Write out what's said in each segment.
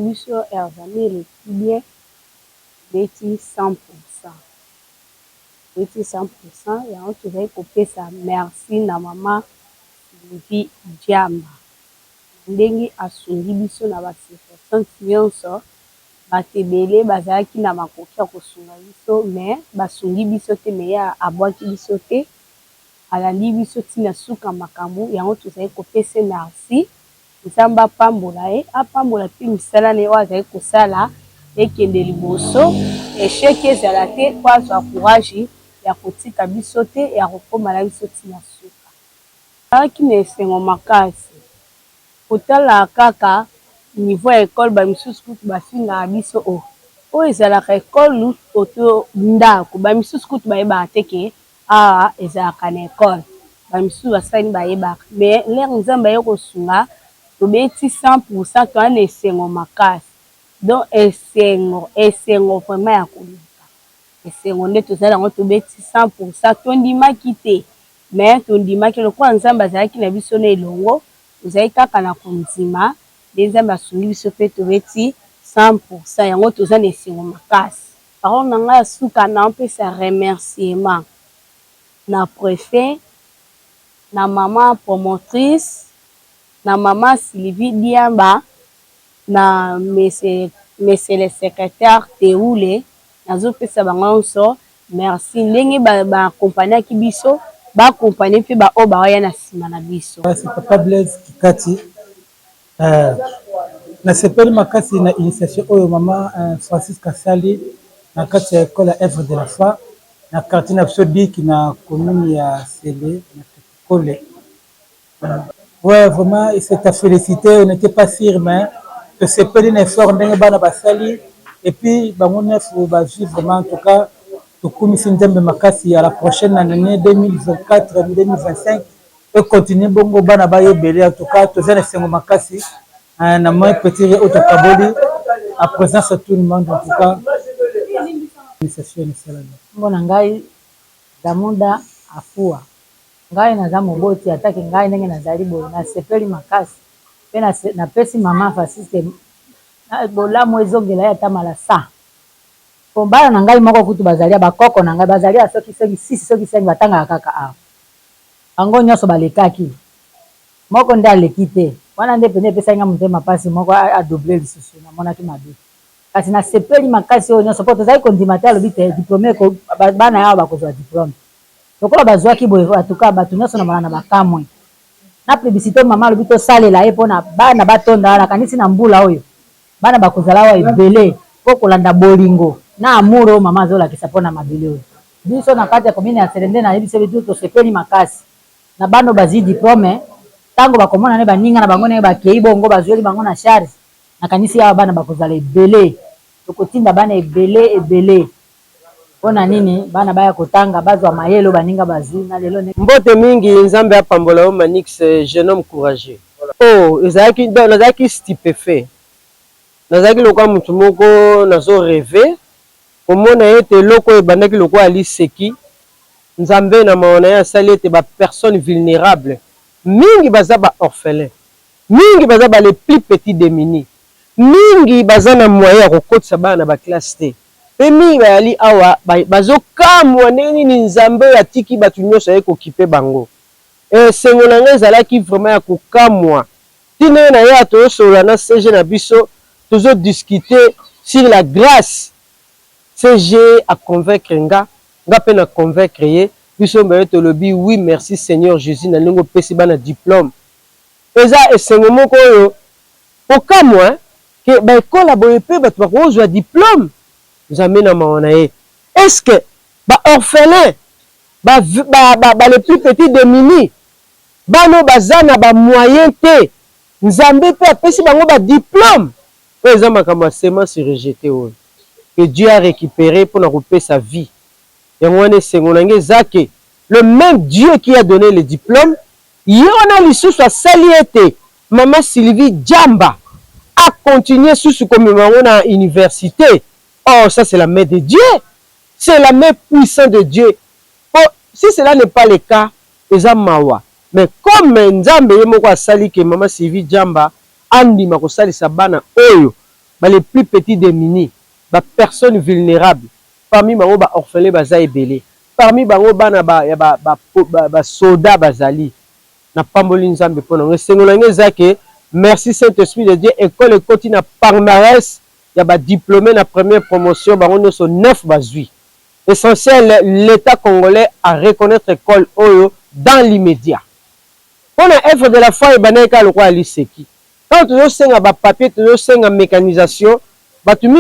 biso Erzamir le bien beti 100%. Beti 100%, yango tozali kopesa merci na mama Sylvie Diamba. Ndenge asungi biso na ba circonstances nyonso, bato ebele bazalaki na makoki ya kosunga biso, mais basungi biso te, mais abwaki biso te, alandi biso ntina suka makambo, yango tozali kopesa merci. Nzambe apambola ye, apambola mpe misala na ye oyo azali kosala ekende liboso, esheki ezala te po azwa courage ya kotika biso te, ya kokoma na biso ntina suka. Azalaki na esengo makasi kotala kaka niveau ya ekole bamisusu kutu bafingaka biso oyo ezalaka ekole to ndako, bamisusu kutu bayebaka te ke awa ezalaka na ekole, bamisusu basali bayebaka, mais lere nzambe aye kosunga tobeti 100%, toza na esengo makasi. Donc esengo vraiment ya koluka, esengo nde tozali yango tobeti 100%, tondimaki te, mais tondimaki lokola nzambe azalaki na biso na elongo, tozali kaka na kondima nde nzambe asungi biso mpe tobeti 100%, yango toza na esengo makasi. Parole na ngai ya suka naopesa remerciement na préfet, na mama promotrice, na mama Sylvie Diamba, na monsieur le secrétaire Teoule, nazopesa bango nyonso merci. Ndenge baakompagnaki biso, baakompagne mpe baoyo bawaya na nsima na biso. C'est Papa Blaise Kikati. Nasepeli makasi na initiation oyo mama Francis Kasali na kati ya école ya Œuvre de la Foi na quartier na biso Biki na commune ya Sele na Kole. Ouais, vraiment, c'est à féliciter, on n'était pas sûr, mais que c'est pas un effort, on a basali, et puis, on a fait vraiment, en tout cas, tout comme si on makasi à la prochaine année 2024-2025, et continuer bongo bana baye belé, en tout cas, tout ça, c'est makasi, na moins petit autocaboli, à présence de tout le monde, en tout cas, l'initiation initiale. Bon, ngai, Damonda, Afua. Ngai naza moboti atake ngai ndenge nazali boye nasepeli makasi mpe napesi mama Francisque bolamu ezongela ye ata malasa po bana na ngai moko kutu bazalia bakoko na ngai bazalia soki 5 batangaka kaka awa bango nyonso balekaki moko nde aleki te wana nde pene epesaki nga motema mpasi moko adouble lisusu namonaki mabe kasi nasepeli makasi oyo nyonso mpo tozali kondima te alobi te diplome bana yawa bakozwa diplome lokola bazwaki boye atuka bato nyonso na mala na bakamwe na plébiscité mama alobi tosalela ye mpona bana batonda nakanisi na mbula oyo bana bakozala awa ebele mpo kolanda bolingo na amour oyo mama azolakisa mpona mabele oyo biso na kati ya komine ya Selende na yebisa bitu tosepeli makasi na bano bazwi diplome ntango bakomona ne baninga na bango ndenge bakei bongo bazweli bango na charge nakanisi awa bana bakozala ebele tokotinda bana ebele mpona nini bana baya kotanga bazwa mayelo baninga bazwi na lelo mbote mingi nzambe apambola o Manix jeune homme courageux oh nazalaki stupéfait nazalaki lokwa mutu moko nazo rêver komona ete eloko ebandaki lokwa aliseki nzambe na maona ye asali ete bapersone vulnérable mingi baza baorphelin mingi baza les plus petits démunis mingi baza na moyen ya kokotisa bana na baklasse te mpe mingi bayali awa bazokamwa ndenge nini nzambe oyo atiki bato nyonso aye kokipe bango esengo na ngai ezalaki vraiment ya kokamwa ntina na ye tozosola na CG na biso tozodiscute sur la grâce CG a convaincre nga mpe na convaincre ye biso mbaye tolobi oui merci Seigneur Jésus na ndenge opesi bana diplôme eza esengo moko oyo kokamwa ke baekola boye mpe bato bakozwa diplôme nzambe na maona ye est-ce que baorphelin les plus petits démunis bano baza na bamoyen te nzambe mpe apesi bango badiplôme oyo eza makambo ya semence rejeté oyo que Dieu a récupéré pour na kopesa vie yango wana esengo na nge eza ke le même Dieu qui a donné le diplôme ye wana lisusu asali ete mama Sylvie Diamba a continué susu komema yango na université. Oh, ça c'est la main de Dieu. C'est la main puissante de Dieu. Oh, si cela n'est pas le cas, eza mawa. Mais comme nzambe ye moko asali ke mama Sylvie Diamba andima kosalisa bana oyo les plus petits démunis, les personnes vulnérables, parmi bango ba orphelins baza ebele, parmi bango bana ba soldats bazali, na pamboli nzambe pona ngesengola ngezake. Merci Saint-Esprit de Dieu, école ekoti na palmarès ya ba diplômé na première promotion bango nyonso 9 bazui. Essentiel, l'État congolais à reconnaître l'école Oyo dans l'immédiat. On a œuvre de la foi et baneka le quoi liseki. Quand tu as un papier, tu as une mécanisation, tu as une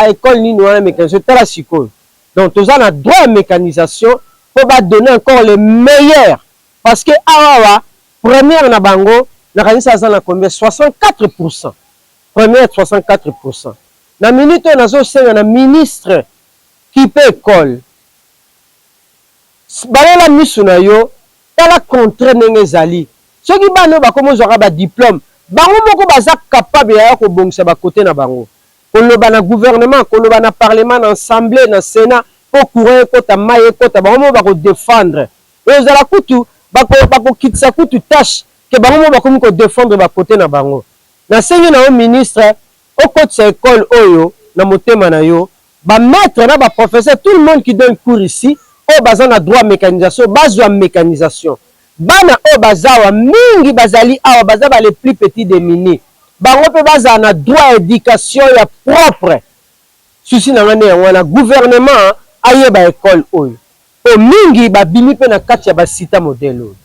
école ni une mécanisation, tu as la psychose. Donc tu as un droit à mécanisation pour donner encore les meilleurs. Parce que awa première na bango, na kanisa za na combien 64%. Première 64%. Na minute on a un ministre qui peut école. Balela misu na yo, tala contre ndenge ezali. Soki bano bakomo zwa ba diplôme, bango moko baza capable ya ko bongisa ba côté na bango. Koloba na gouvernement, koloba na parlement, na assemblée, na sénat, pour courir kota maye kota bango mo bako défendre. Ezala kutu bako kitsa kutu tâche que bango mo bakomi ko défendre ba côté na bango. Na sengi na o ministre, au côté sa école oyo na motema na yo. Ba maître na ba professeur, tout le monde qui donne cours ici, au bazan a droit à mécanisation, bazwa mécanisation. Bana o bazawa mingi bazali awa bazaba les plus petits démunis. Bango pe baza na droit à éducation ya propre. Susi na ngane wana gouvernement aye ba école oyo. O mingi ba bimi pe na kati ya ba sita modèle oyo.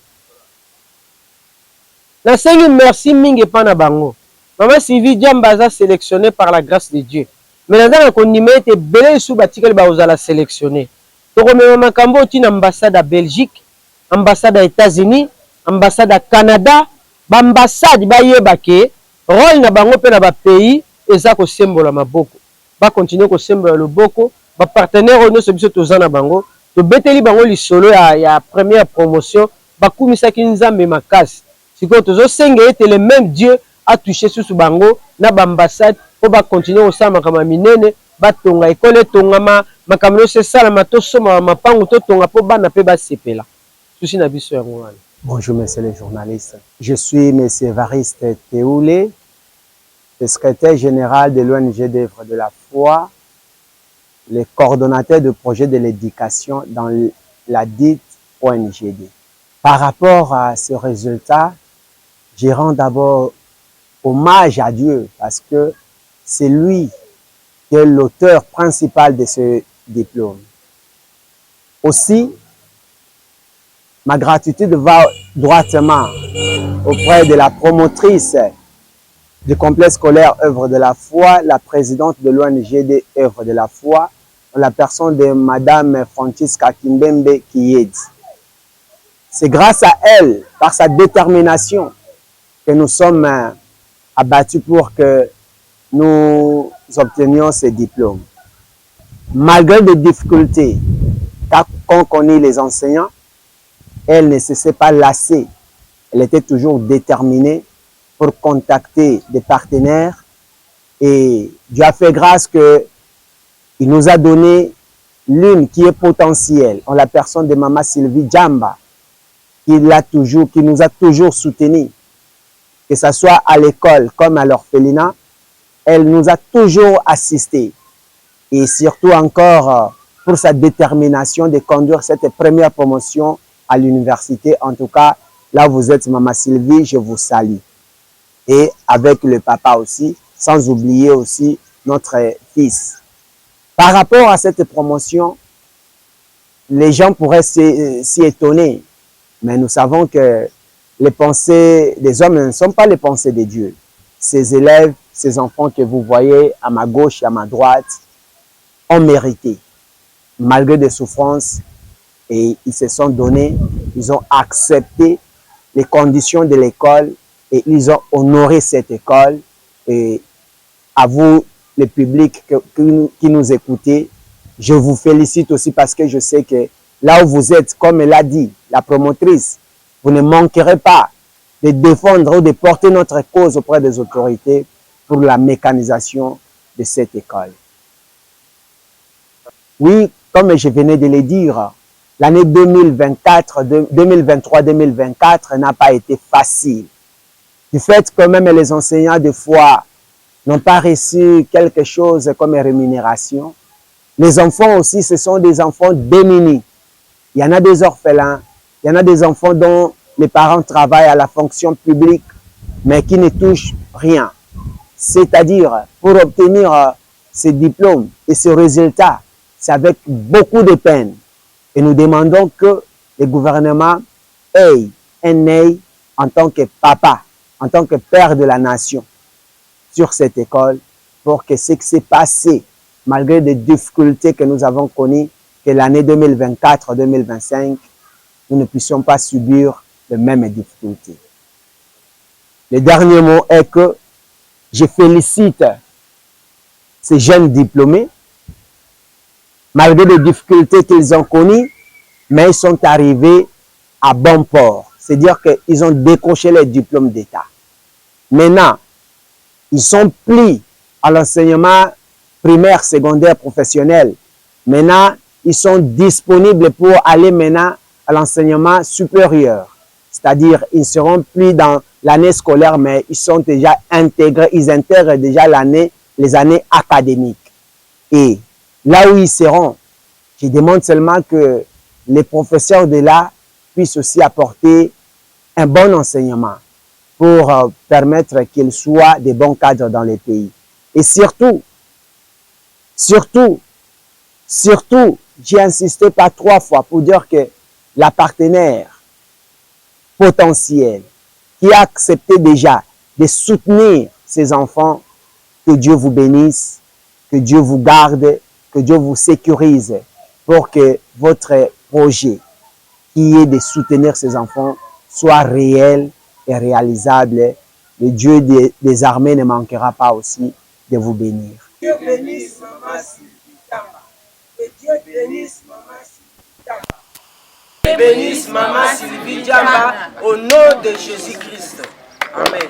Na sengi merci mingi pa na bango. Maman Sylvie Diambaza sélectionné par la grâce de Dieu. Mais dans le numéro était belé sous batikel ba aux la sélectionner. Donc même makambo ti na ambassade à Belgique, ambassade à États-Unis, ambassade à Canada, ba ambassade ba yebake rôle na bango pe na ba pays eza ko sembola maboko. Ba continuer ko sembola le boko, ba partenaire ono so biso tozana bango, to beteli bango lisolo ya première promotion, ba kumisa ki nzambe makasi. Siko tozo senge ete le même Dieu a touché sous bango na ba ambassade pour ba continuer au sama kama minene ba tonga école tongama makamno se sala mato soma mapango to tonga po bana pe ba sepela susi na biso yango wana. Bonjour messieurs les journalistes. Je suis monsieur Evariste Théoulé, le secrétaire général de l'ONG d'œuvre de la foi, le coordonnateur de projet de l'éducation dans la dite ONGD. Par rapport à ce résultat, je rends d'abord hommage à Dieu parce que c'est lui qui est l'auteur principal de ce diplôme. Aussi, ma gratitude va droitement auprès de la promotrice du complexe scolaire œuvre de la foi, la présidente de l'ONG œuvre de la foi, la personne de Madame Francisca Kimbembe Kiyed. C'est grâce à elle, par sa détermination, que nous sommes abattus pour que nous obtenions ces diplômes. Malgré des difficultés qu'ont connues les enseignants, elle ne se s'est pas lassée. Elle était toujours déterminée pour contacter des partenaires et Dieu a fait grâce qu'il nous a donné l'une qui est potentielle, en la personne de Maman Sylvie Djamba, qui nous a toujours soutenus, que ce soit à l'école comme à l'orphelinat. Elle nous a toujours assistés et surtout encore pour sa détermination de conduire cette première promotion à l'université. En tout cas, là où vous êtes, Maman Sylvie, je vous salue. Et avec le papa aussi, sans oublier aussi notre fils. Par rapport à cette promotion, les gens pourraient s'y étonner, mais nous savons que les pensées des hommes ne sont pas les pensées de Dieu. Ces élèves, ces enfants que vous voyez à ma gauche et à ma droite ont mérité, malgré des souffrances, et ils se sont donnés, ils ont accepté les conditions de l'école et ils ont honoré cette école. Et à vous, le public qui nous écoutez, je vous félicite aussi parce que je sais que là où vous êtes, comme elle a dit, la promotrice, vous ne manquerez pas de défendre ou de porter notre cause auprès des autorités pour la mécanisation de cette école. Oui, comme je venais de le dire, l'année 2023-2024 n'a pas été facile. Du fait que même les enseignants, des fois, n'ont pas reçu quelque chose comme rémunération. Les enfants aussi, ce sont des enfants démunis. Il y en a des orphelins, il y en a des enfants dont les parents travaillent à la fonction publique, mais qui ne touchent rien. C'est-à-dire, pour obtenir ces diplômes et ces résultats, c'est avec beaucoup de peine. Et nous demandons que le gouvernement ait un œil en tant que papa, en tant que père de la nation, sur cette école, pour que ce qui s'est passé, malgré les difficultés que nous avons connues, que l'année 2024-2025, nous ne puissions pas subir les mêmes difficultés. Le dernier mot est que je félicite ces jeunes diplômés, malgré les difficultés qu'ils ont connues, mais ils sont arrivés à bon port. C'est-à-dire qu'ils ont décroché les diplômes d'État. Maintenant, ils sont pris à l'enseignement primaire, secondaire, professionnel. Maintenant, ils sont disponibles pour aller maintenant à l'enseignement supérieur. C'est-à-dire, ils ne seront plus dans l'année scolaire, mais ils sont déjà intégrés, ils intègrent déjà les années académiques. Et là où ils seront, je demande seulement que les professeurs de là puissent aussi apporter un bon enseignement pour permettre qu'ils soient des bons cadres dans les pays. Et surtout, j'ai insisté pas 3 fois pour dire que la partenaire potentielle qui a accepté déjà de soutenir ses enfants, que Dieu vous bénisse, que Dieu vous garde, que Dieu vous sécurise pour que votre projet qui est de soutenir ses enfants soit réel et réalisable. Le Dieu des armées ne manquera pas aussi de vous bénir. Dieu bénisse Maman Sylvie Tamba. Que Dieu bénisse Maman Sylvie Tamba. Bénisse Maman Sylvie Diamba au nom de Jésus-Christ. Amen.